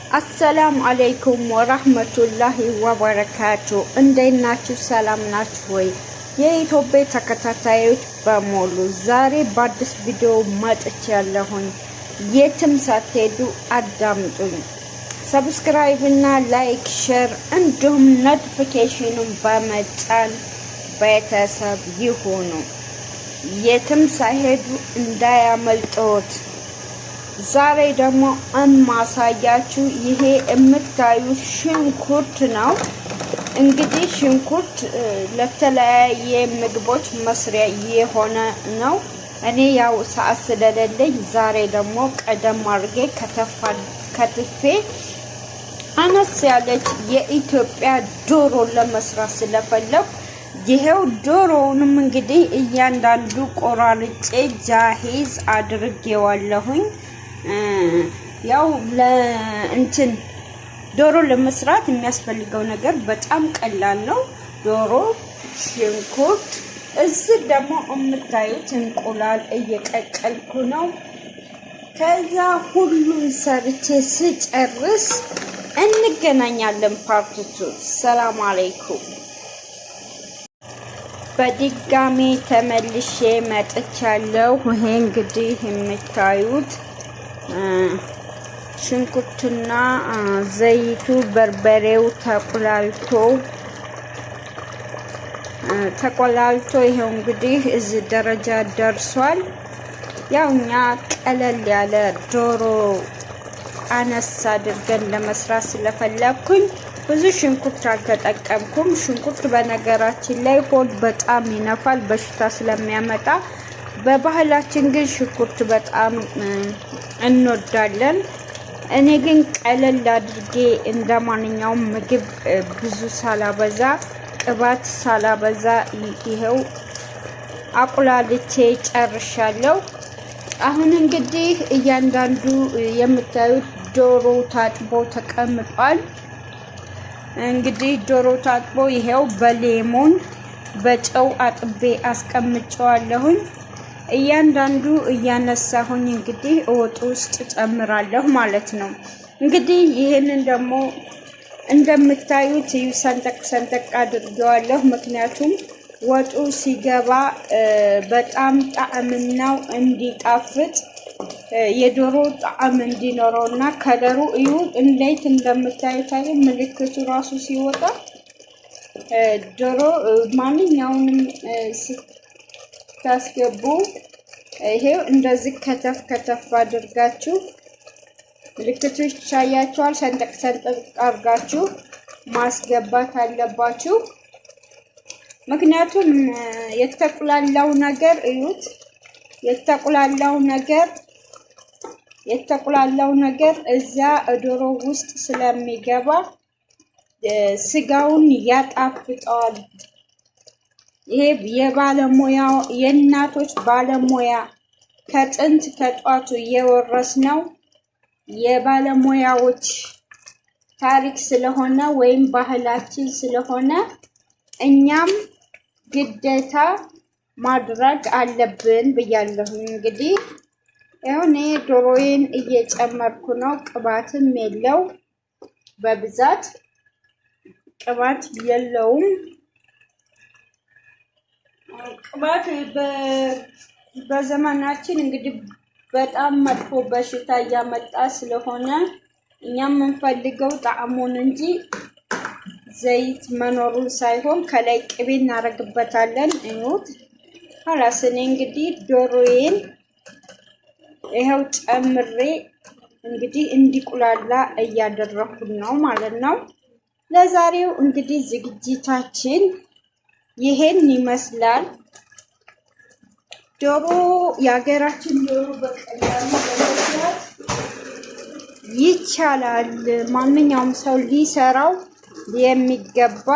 السلام عليكم ورحمة الله وبركاته. انديناتو سلام ناتوي የኢትዮጵያ ተከታታዮች በሙሉ ዛሬ በአዲስ ቪዲዮ መጥቻለሁ። የትም ሳትሄዱ አዳምጡኝ። ሰብስክራይብ እና ላይክ ሼር እንዲሁም ኖቲፊኬሽኑን በመጫን ቤተሰብ ይሁኑ። የትም ሳይሄዱ እንዳያመልጦት። ዛሬ ደግሞ እማሳያችሁ ይሄ የምታዩት ሽንኩርት ነው። እንግዲህ ሽንኩርት ለተለያየ ምግቦች መስሪያ የሆነ ነው። እኔ ያው ሰዓት ስለሌለኝ ዛሬ ደግሞ ቀደም አድርጌ ከትፌ አነስ ያለች የኢትዮጵያ ዶሮ ለመስራት ስለፈለኩ ይሄው ዶሮውንም እንግዲህ እያንዳንዱ ቆራርጬ ጃሂዝ አድርጌዋለሁኝ። ያው ለእንትን ዶሮ ለመስራት የሚያስፈልገው ነገር በጣም ቀላል ነው። ዶሮ፣ ሽንኩርት፣ እዚህ ደግሞ የምታዩት እንቁላል እየቀቀልኩ ነው። ከዛ ሁሉን ሰርቼ ስጨርስ እንገናኛለን። ፓርቲቱ ሰላም አለይኩም። በድጋሚ ተመልሼ መጥቻለሁ። ይሄ እንግዲህ የምታዩት ሽንኩርትና ዘይቱ በርበሬው ተቆላልቶ ይሄው እንግዲህ እዚህ ደረጃ ደርሷል። ያው እኛ ቀለል ያለ ዶሮ አነስ አድርገን ለመስራት ስለፈለኩኝ ብዙ ሽንኩርት አልተጠቀምኩም። ሽንኩርት በነገራችን ላይ ሆድ በጣም ይነፋል በሽታ ስለሚያመጣ፣ በባህላችን ግን ሽንኩርት በጣም እንወዳለን። እኔ ግን ቀለል አድርጌ እንደማንኛውም ምግብ ብዙ ሳላበዛ ቅባት ሳላበዛ ይሄው አቁላልቼ ጨርሻለሁ። አሁን እንግዲህ እያንዳንዱ የምታዩት ዶሮ ታጥቦ ተቀምጧል። እንግዲህ ዶሮ ታጥቦ ይሄው በሌሞን በጨው አጥቤ አስቀምጨዋለሁኝ። እያንዳንዱ እያነሳሁኝ እንግዲህ ወጡ ውስጥ ጨምራለሁ ማለት ነው። እንግዲህ ይሄንን ደግሞ እንደምታዩት ሰንጠቅ ሰንጠቅ አድርጌዋለሁ። ምክንያቱም ወጡ ሲገባ በጣም ጣዕምናው እንዲጣፍጥ የዶሮ ጣዕም እንዲኖረውና ከለሩ እዩ እንዴት እንደምታዩት ምልክቱ ራሱ ሲወጣ ዶሮ ማንኛውንም ታስገቡ ይሄው እንደዚህ ከተፍ አድርጋችሁ ምልክቱ ይታያችኋል። ሰንጠቅ ሰንጠቅ አድርጋችሁ ማስገባት አለባችሁ። ምክንያቱም የተቆላላው ነገር እዩት፣ የተቆላላው ነገር እዛ ዶሮ ውስጥ ስለሚገባ ስጋውን ያጣፍጠዋል። ይሄ የባለሙያ የእናቶች ባለሙያ ከጥንት ከጧቱ የወረስነው የባለሙያዎች ታሪክ ስለሆነ ወይም ባህላችን ስለሆነ እኛም ግዴታ ማድረግ አለብን ብያለሁ። እንግዲህ እኔ ዶሮዬን እየጨመርኩ ነው። ቅባትም የለው፣ በብዛት ቅባት የለውም። ቅባት በዘመናችን እንግዲህ በጣም መጥፎ በሽታ እያመጣ ስለሆነ እኛም የምንፈልገው ጣዕሙን እንጂ ዘይት መኖሩን ሳይሆን ከላይ ቅቤ እናደርግበታለን። እዩት። ኋላስ እኔ እንግዲህ ዶሮዬን ይኸው ጨምሬ እንግዲህ እንዲቁላላ እያደረኩ ነው ማለት ነው። ለዛሬው እንግዲህ ዝግጅታችን ይሄን ይመስላል። ዶሮ የሀገራችን ዶሮ በቀላሉ ለመስራት ይቻላል። ማንኛውም ሰው ሊሰራው የሚገባ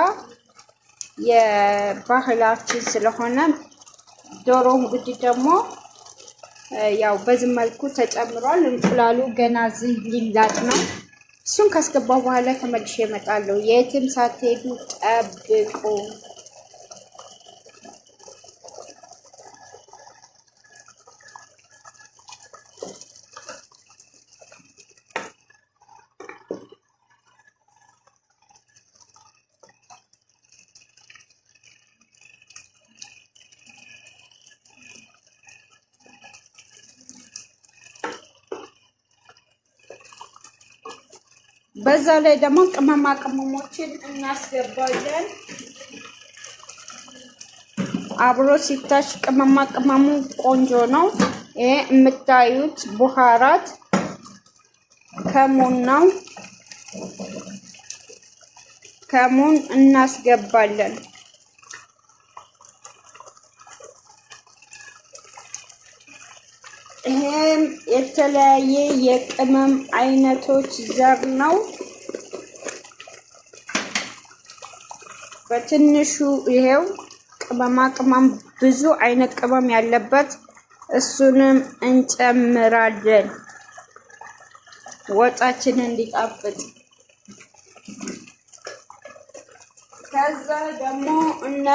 የባህላችን ስለሆነ ዶሮ እንግዲህ ደግሞ ያው በዚህ መልኩ ተጨምሯል። እንቁላሉ ገና እዚህ ሊላጥ ነው። እሱን ካስገባው በኋላ ተመልሼ እመጣለሁ። የትም ሳትሄዱ ጠብቁ። በዛ ላይ ደግሞ ቅመማ ቅመሞችን እናስገባለን። አብሮ ሲታሽ ቅመማ ቅመሙ ቆንጆ ነው። ይሄ የምታዩት ቡሃራት ከሙን ነው። ከሙን እናስገባለን። ይሄም የተለያየ የቅመም አይነቶች ዘር ነው። በትንሹ ይሄው ቅመማ ቅመም ብዙ አይነት ቅመም ያለበት እሱንም እንጨምራለን ወጣችንን እንዲጣፍጥ። ከዛ ደግሞ እነ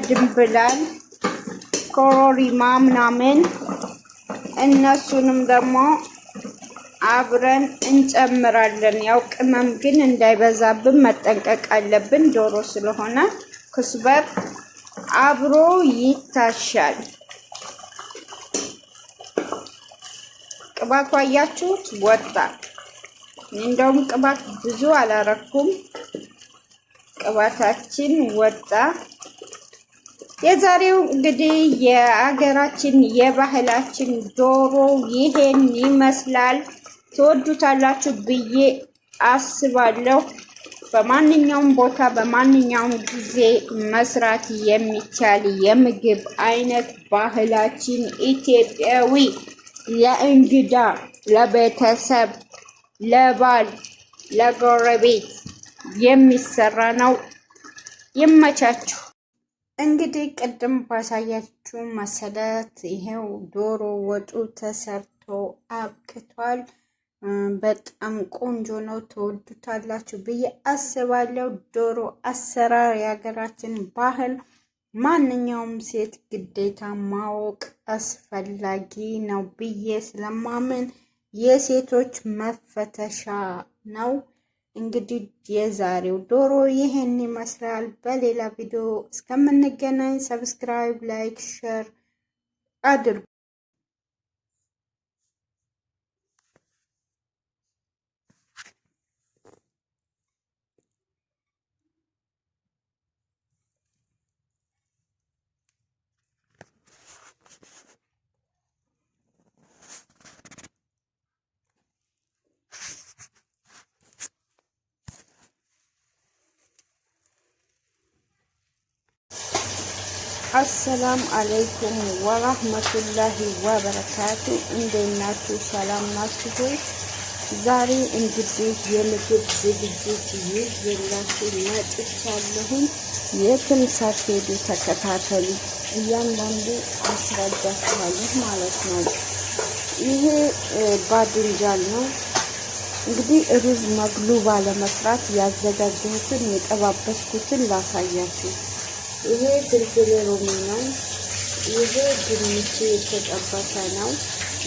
ድንብላል ኮሮሪማ ምናምን እነሱንም ደግሞ አብረን እንጨምራለን። ያው ቅመም ግን እንዳይበዛብን መጠንቀቅ አለብን። ዶሮ ስለሆነ ኩስበር አብሮ ይታሻል። ቅባቱ አያችሁት ወጣ። እንደውም ቅባት ብዙ አላረኩም። ቅባታችን ወጣ። የዛሬው እንግዲህ የአገራችን የባህላችን ዶሮ ይሄን ይመስላል። ትወዱታላችሁ ብዬ አስባለሁ። በማንኛውም ቦታ በማንኛውም ጊዜ መስራት የሚቻል የምግብ አይነት ባህላችን ኢትዮጵያዊ ለእንግዳ፣ ለቤተሰብ፣ ለባል፣ ለጎረቤት የሚሰራ ነው። ይመቻችሁ። እንግዲህ ቅድም ባሳያችሁ መሰረት ይሄው ዶሮ ወጡ ተሰርቶ አብቅቷል። በጣም ቆንጆ ነው። ትወዱታላችሁ ብዬ አስባለሁ። ዶሮ አሰራር የሀገራችን ባህል ማንኛውም ሴት ግዴታ ማወቅ አስፈላጊ ነው ብዬ ስለማምን የሴቶች መፈተሻ ነው። እንግዲህ የዛሬው ዶሮ ይሄን ይመስላል። በሌላ ቪዲዮ እስከምንገናኝ ሰብስክራይብ፣ ላይክ፣ ሼር አድርጉ። አሰላም አለይኩም ወራህመቱላሂ ወበረካቱ። እንዴት ናችሁ? ሰላም ናችሁ ሆይ? ዛሬ እንግዲህ የምግብ ዝግጅት ይዤላችሁ መጥቻለሁኝ። የትም ሳትሄዱ ተከታተሉ። እያንዳንዱ አስረዳችኋለሁ ማለት ነው። ይሄ ባድንጃል ነው። እንግዲህ ሩዝ መግሉባ ለመስራት ያዘጋጀሁትን የጠባበስኩትን ላሳያችሁ። ይሄ ፍልፍል ሮሚ ነው። ይሄ ድንች የተጠበሰ ነው።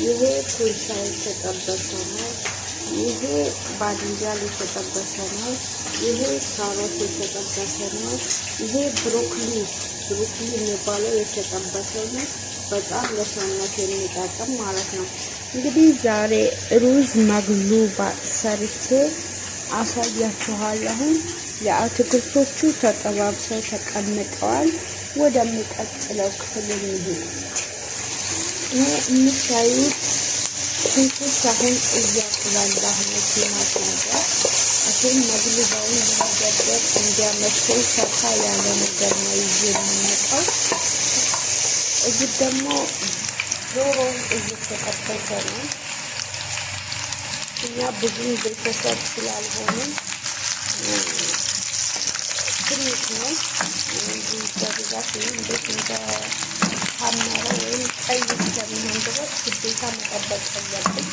ይሄ ኩልሳ የተጠበሰ ነው። ይሄ ባድንጃል የተጠበሰ ነው። ይሄ ካሮት የተጠበሰ ነው። ይሄ ብሮኮሊ የሚባለው የተጠበሰ ነው። በጣም ለሰውነት የሚጠቅም ማለት ነው። እንግዲህ ዛሬ ሩዝ መግሉባ ሰርቼ አሳያችኋለሁ። የአትክልቶቹ ተጠባብሰው ተቀምጠዋል። ወደሚቀጥለው ክፍል እንሂድ። ይሄ የምታዩት ሽንኩርት አሁን እያቁላላሁ ነው። ቲማቲም ጋር አሁን መግሉባውን ለመገደብ እንዲያመቸው ሰፋ ያለ ነገር ነው ይዤ የምመጣው። እዚህ ደግሞ ዶሮ እየተጠበሰ ነው። እኛ ብዙ ቤተሰብ ስላልሆነ ትንሽ ነው። እንዲህ በብዛት እንዴት እንደታመረ ወይም ቀይ እስከሚሆን ድረስ ግዴታ መጠበቅ አለብን።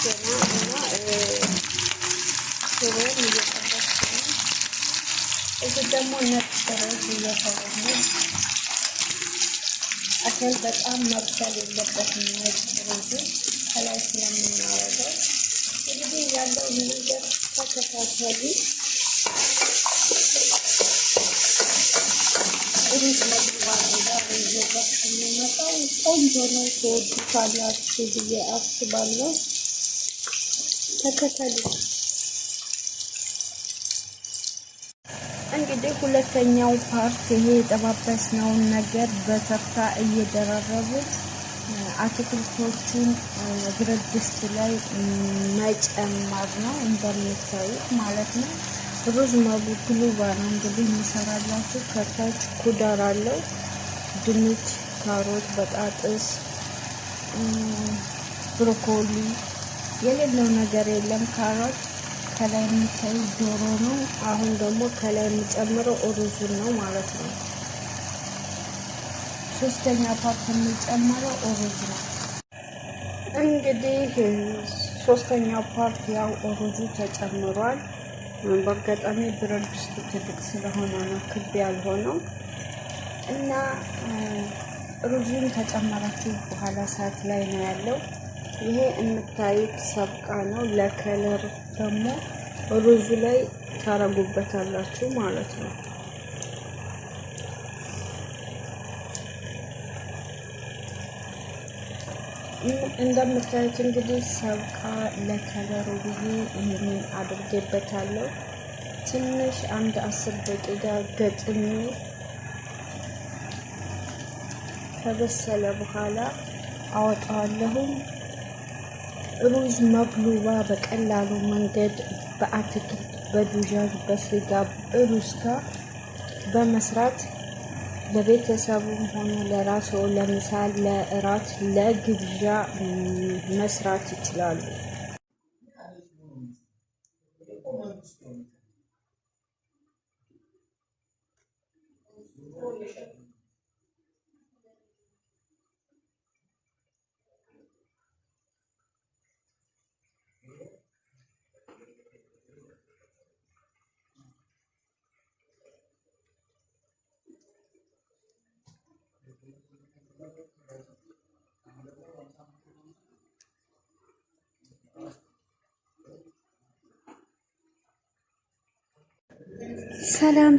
ገና እና ዶሮውን እየጠበስኩ ነው። እዚህ ደግሞ ነጭ ሩዝ እየሰራሁ ነው። አተል በጣም መብሰል የለበትም። ነጭ ሩዝ ከላይ ስለምናወጣው እንግዲህ ያለው ነገር ተከታተሉ። ሩዝ መግባት ጋር የሚመጣው ቆንጆ ነው። ትወዱታላችሁ ብዬ አስባለሁ። ተከተሉ። እንግዲህ ሁለተኛው ፓርት ይሄ የጠባበስነውን ነገር በተርታ እየደራረቡ አትክልቶቹን ብረት ድስት ላይ መጨመር ነው። እንደምታዩት ማለት ነው። ሩዝ መጉግሉባ ነው እንግዲህ የሚሰራላችሁ። ከታች ኩዳር አለው። ድንች፣ ካሮት፣ በጣጥስ፣ ብሮኮሊ የሌለው ነገር የለም። ካሮት ከላይ የሚታዩት ዶሮ ነው። አሁን ደግሞ ከላይ የሚጨምረው ሩዙን ነው ማለት ነው። ሶስተኛ ፓርት የሚጨምረው ሩዝ ነው። እንግዲህ ሶስተኛው ፓርት ያው ሩዙ ተጨምሯል። በአጋጣሚ ብረት ድስቱ ትልቅ ስለሆነ ነው ክብ ያልሆነው እና ሩዙን ከጨመራችሁ በኋላ ሰዓት ላይ ነው ያለው። ይሄ የምታዩት ሰብቃ ነው። ለከለር ደግሞ ሩዙ ላይ ታረጉበታላችሁ ማለት ነው። እንደምታዩት እንግዲህ ሰብቃ ለከለሩ ብዬ ይሄንን አድርጌበታለሁ። ትንሽ አንድ 10 ደቂቃ ገጥሜ ከበሰለ በኋላ አወጣዋለሁ። ሩዝ መግሉባ በቀላሉ መንገድ በአትክልት በዱጃጅ በስጋ ሩዝ ጋር በመስራት ለቤተሰቡም ሆነ ለራስዎ ለምሳሌ ለእራት ለግብዣ መስራት ይችላሉ።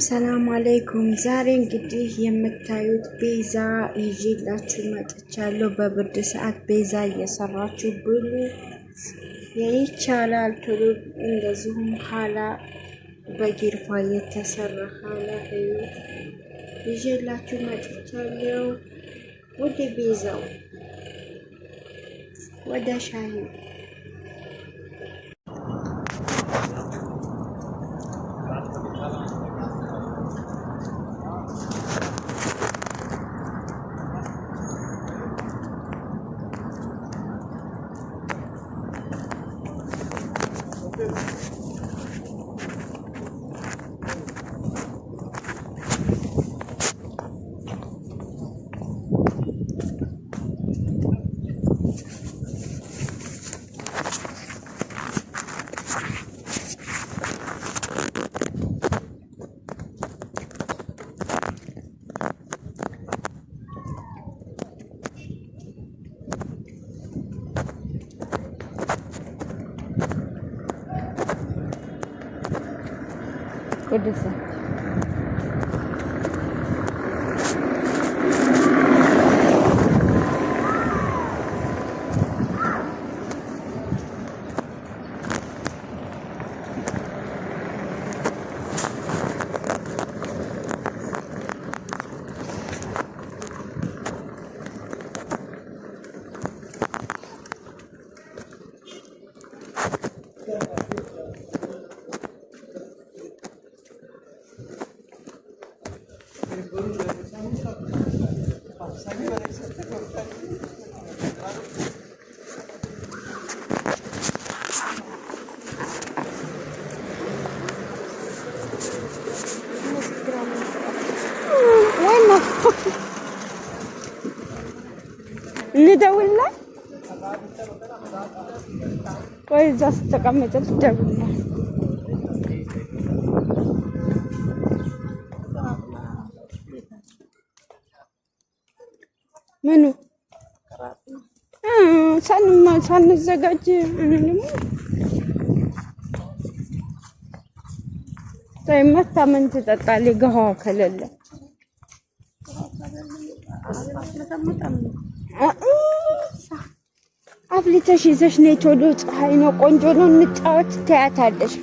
ሰላም አለይኩም። ዛሬ እንግዲህ የምታዩት ቤዛ ይዤላችሁ መጥቻለሁ። በብርድ ሰዓት ቤዛ እየሰራችሁ ብሉ ይቻላል። ቶሎ እንደዚሁም ሀላ በጊርፋ የተሰራ ሀላ ይዤላችሁ መጥቻለሁ። ወደ ቤዛው ወደ ሻሂ ቅዱስ እንደውልላት ወይ እዛ ስትቀመጭ ደውልላት። ምኑ ሳንዘጋጅ መታ ምን ትጠጣለች? ገሃዋ ከሌለ አፍልተሽ ይዘሽ ነይ ቶሎ። ፀሐይ ነው፣ ቆንጆ ነው። እንጫወት ትያታለሽ።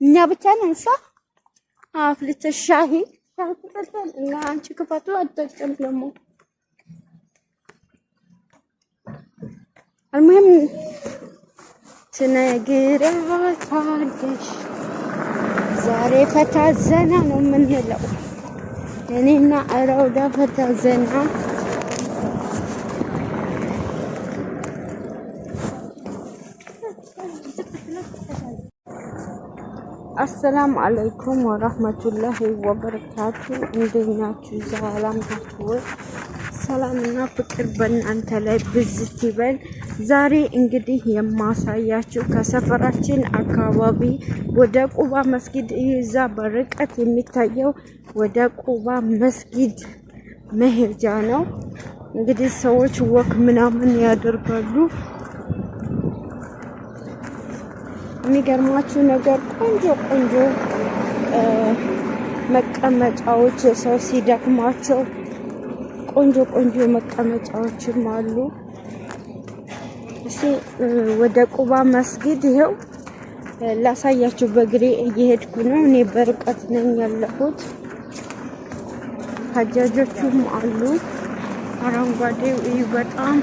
እኛ ብቻ ነን እሷ አፍልተሽ ሻሂ ተጠጣን እና አንቺ ክፈቱ አትጠጭም ደግሞ المهم ትነግሪያታለሽ። ዛሬ ፈታ ዘና ነው የምንለው እኔና አራውዳ ፈታ ዘና። አሰላሙ አለይኩም ወራህመቱላሂ ወበረካቱ። እንዴት ናችሁ? ሰላም ናችሁ? ሰላምና ፍቅር በእናንተ ላይ ብዝት ይበል። ዛሬ እንግዲህ የማሳያችሁ ከሰፈራችን አካባቢ ወደ ቁባ መስጊድ እዛ በርቀት የሚታየው ወደ ቁባ መስጊድ መሄጃ ነው። እንግዲህ ሰዎች ወክ ምናምን ያደርጋሉ። የሚገርማችሁ ነገር ቆንጆ ቆንጆ መቀመጫዎች ሰው ሲደክማቸው ቆንጆ ቆንጆ መቀመጫዎችም አሉ። እሺ ወደ ቁባ መስጊድ ይሄው ላሳያችሁ። በእግሬ እየሄድኩ ነው። እኔ በርቀት ነኝ ያለሁት። ሀጃጆቹም አሉ። አረንጓዴው በጣም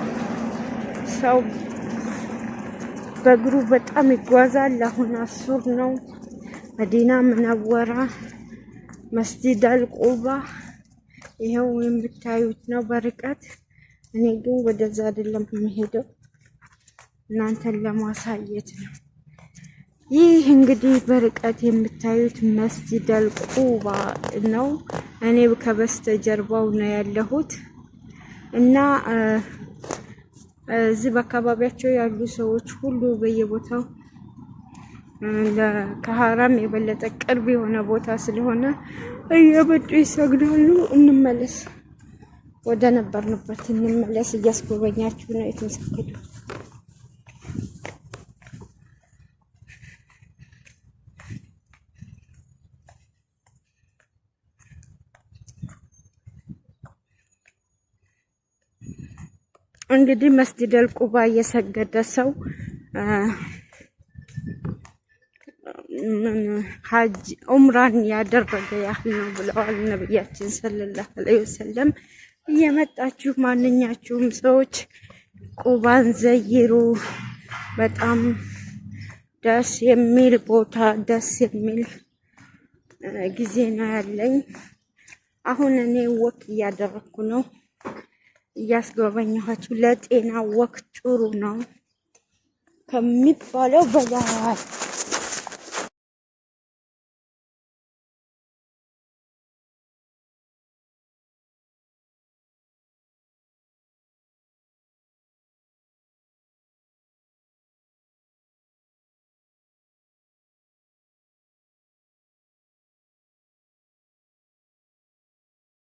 ሰው በእግሩ በጣም ይጓዛል። አሁን አሱር ነው። መዲና ሙነወራ መስጂድ አልቁባ ይሄው የምታዩት ነው በርቀት። እኔ ግን ወደዛ አይደለም የምሄደው፣ እናንተን ለማሳየት ነው። ይህ እንግዲህ በርቀት የምታዩት መስጂድ አልቁባ ነው። እኔ ከበስተጀርባው ነው ያለሁት እና እዚህ በአካባቢያቸው ያሉ ሰዎች ሁሉ በየቦታው ከሐራም የበለጠ ቅርብ የሆነ ቦታ ስለሆነ እየመጡ ይሰግዳሉ። እንመለስ፣ ወደ ነበርንበት እንመለስ። እያስጎበኛችሁ ነው የተሰግዱ። እንግዲህ መስጂድ አልቁባ እየሰገደ ሰው ሀጅ ዑምራን ያደረገ ያህል ነው ብለዋል ነብያችን ሰለላሁ ዐለይሂ ወሰለም። እየመጣችሁ ማንኛችሁም ሰዎች ቁባን ዘይሩ። በጣም ደስ የሚል ቦታ፣ ደስ የሚል ጊዜ ነው ያለኝ። አሁን እኔ ወክ እያደረኩ ነው፣ እያስጎበኛችሁ። ለጤና ወክ ጥሩ ነው ከሚባለው በላይ